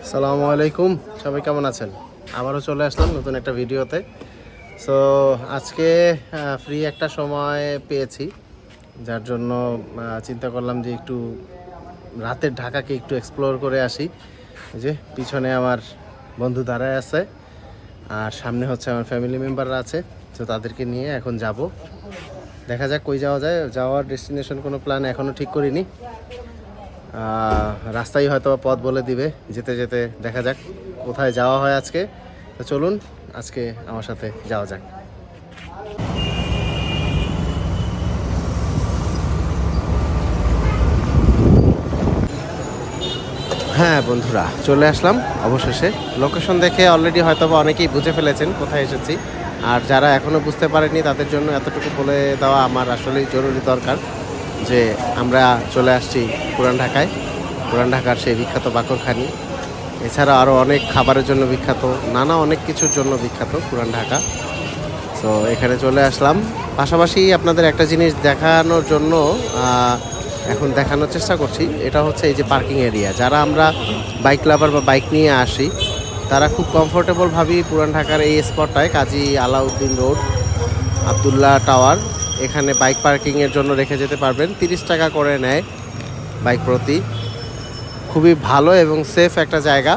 আসসালামু আলাইকুম, সবাই কেমন আছেন? আবারও চলে আসলাম নতুন একটা ভিডিওতে। সো আজকে ফ্রি একটা সময় পেয়েছি, যার জন্য চিন্তা করলাম যে একটু রাতের ঢাকাকে একটু এক্সপ্লোর করে আসি। এই যে পিছনে আমার বন্ধু দাঁড়ায় আছে, আর সামনে হচ্ছে আমার ফ্যামিলি মেম্বাররা আছে। তো তাদেরকে নিয়ে এখন যাব, দেখা যাক কই যাওয়া যায়। যাওয়ার ডেস্টিনেশন কোনো প্ল্যান এখনও ঠিক করিনি। রাস্তায় হয়তো পথ বলে দিবে, যেতে যেতে দেখা যাক কোথায় যাওয়া হয় আজকে। তো চলুন আজকে আমার সাথে যাওয়া যাক। হ্যাঁ বন্ধুরা, চলে আসলাম অবশেষে। লোকেশন দেখে অলরেডি হয়তো বা অনেকেই বুঝে ফেলেছেন কোথায় এসেছি, আর যারা এখনও বুঝতে পারেনি তাদের জন্য এতটুকু বলে দেওয়া আমার আসলেই জরুরি দরকার যে আমরা চলে আসছি পুরান ঢাকায়। পুরান ঢাকার সেই বিখ্যাত বাকরখানি, এছাড়া আরও অনেক খাবারের জন্য বিখ্যাত, নানা অনেক কিছুর জন্য বিখ্যাত পুরান ঢাকা। সো এখানে চলে আসলাম, পাশাপাশি আপনাদের একটা জিনিস দেখানোর জন্য এখন দেখানোর চেষ্টা করছি। এটা হচ্ছে এই যে পার্কিং এরিয়া। যারা আমরা বাইক লাভার বা বাইক নিয়ে আসি, তারা খুব কমফোর্টেবলভাবেই পুরান ঢাকার এই স্পটটায়, কাজী আলাউদ্দিন রোড, আবদুল্লাহ টাওয়ার, এখানে বাইক পার্কিংয়ের জন্য রেখে যেতে পারবেন। 30 টাকা করে নেয় বাইক প্রতি। খুবই ভালো এবং সেফ একটা জায়গা।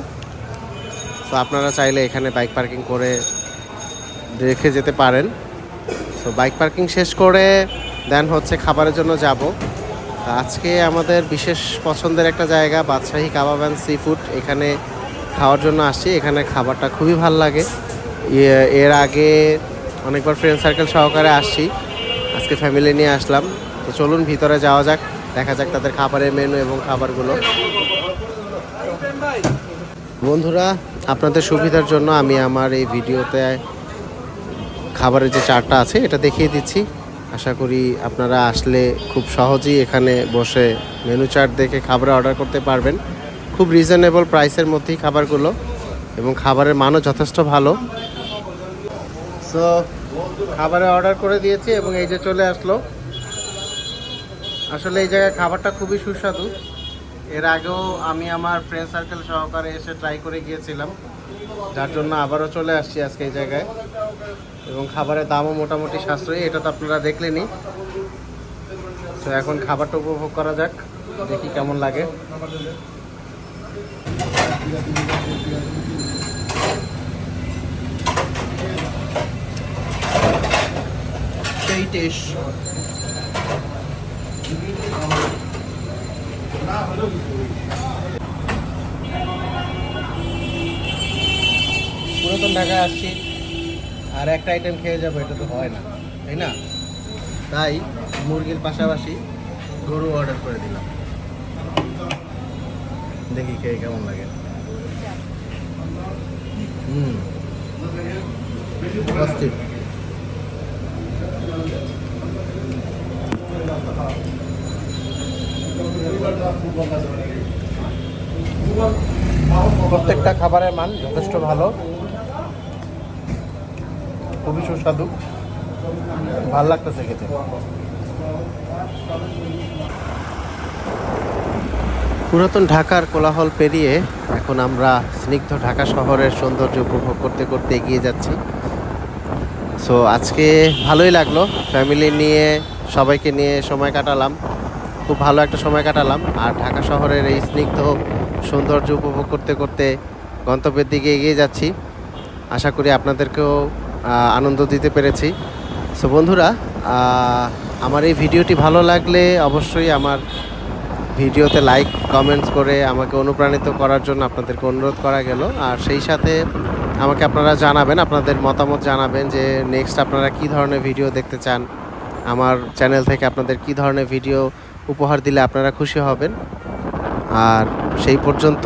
তো আপনারা চাইলে এখানে বাইক পার্কিং করে রেখে যেতে পারেন। তো বাইক পার্কিং শেষ করে দেন হচ্ছে খাবারের জন্য যাব। আজকে আমাদের বিশেষ পছন্দের একটা জায়গা বাদশাহী কাবাব অ্যান্ড সি ফুড, এখানে খাওয়ার জন্য আসছি। এখানে খাবারটা খুবই ভালো লাগে। এর আগে অনেকবার ফ্রেন্ড সার্কেল সহকারে আসছি, আজকে ফ্যামিলি নিয়ে আসলাম। তো চলুন ভিতরে যাওয়া যাক, দেখা যাক তাদের খাবারের মেনু এবং খাবারগুলো। বন্ধুরা, আপনাদের সুবিধার জন্য আমি আমার এই ভিডিওতে খাবারের যে চার্টটা আছে এটা দেখিয়ে দিচ্ছি। আশা করি আপনারা আসলে খুব সহজেই এখানে বসে মেনু চার্ট দেখে খাবার অর্ডার করতে পারবেন। খুব রিজনেবল প্রাইসের মধ্যেই খাবারগুলো, এবং খাবারের মানও যথেষ্ট ভালো। সো খাবারে অর্ডার করে দিয়েছি এবং এই যে চলে আসলো। আসলে এই জায়গায় খাবারটা খুবই সুস্বাদু। এর আগেও আমি আমার ফ্রেন্ড সার্কেল সহকারে এসে ট্রাই করে গিয়েছিলাম, যার জন্য আবারও চলে আসছি আজকে এই জায়গায়। এবং খাবারের দামও মোটামুটি সাশ্রয়ী, এটা তো আপনারা দেখলেনই। তো এখন খাবারটা উপভোগ করা যাক, দেখি কেমন লাগে। সেই টেস্ট। পুরাতন ঢাকায় আসছি, আর একটা আইটেম খেয়ে যাবো, এটা তো হয় না, তাই না? তাই মুরগির পাশাপাশি গরু অর্ডার করে দিলাম, দেখি খেয়ে কেমন লাগে। অস্থির। প্রত্যেকটা খাবারের মান যথেষ্ট ভালো, খুবই সুস্বাদু, ভাল লাগতেছে খেতে। পুরাতন ঢাকার কোলাহল পেরিয়ে এখন আমরা স্নিগ্ধ ঢাকা শহরের সৌন্দর্য উপভোগ করতে করতে এগিয়ে যাচ্ছি। সো আজকে ভালোই লাগলো, ফ্যামিলি নিয়ে সবাইকে নিয়ে সময় কাটালাম, খুব ভালো একটা সময় কাটালাম। আর ঢাকা শহরের এই স্নিগ্ধ সৌন্দর্য উপভোগ করতে করতে গন্তব্যের দিকে এগিয়ে যাচ্ছি। আশা করি আপনাদেরকেও আনন্দ দিতে পেরেছি। সো বন্ধুরা, আমার এই ভিডিওটি ভালো লাগলে অবশ্যই আমার ভিডিওতে লাইক কমেন্টস করে আমাকে অনুপ্রাণিত করার জন্য আপনাদেরকে অনুরোধ করা গেল। আর সেই সাথে আমাকে আপনারা জানাবেন, আপনাদের মতামত জানাবেন যে নেক্সট আপনারা কী ধরনের ভিডিও দেখতে চান, আমার চ্যানেল থেকে আপনাদের কী ধরনের ভিডিও উপহার দিলে আপনারা খুশি হবেন। আর সেই পর্যন্ত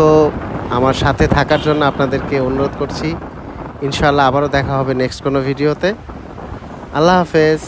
আমার সাথে থাকার জন্য আপনাদেরকে অনুরোধ করছি। ইনশাআল্লাহ আবারও দেখা হবে নেক্সট কোনো ভিডিওতে। আল্লাহ হাফেজ।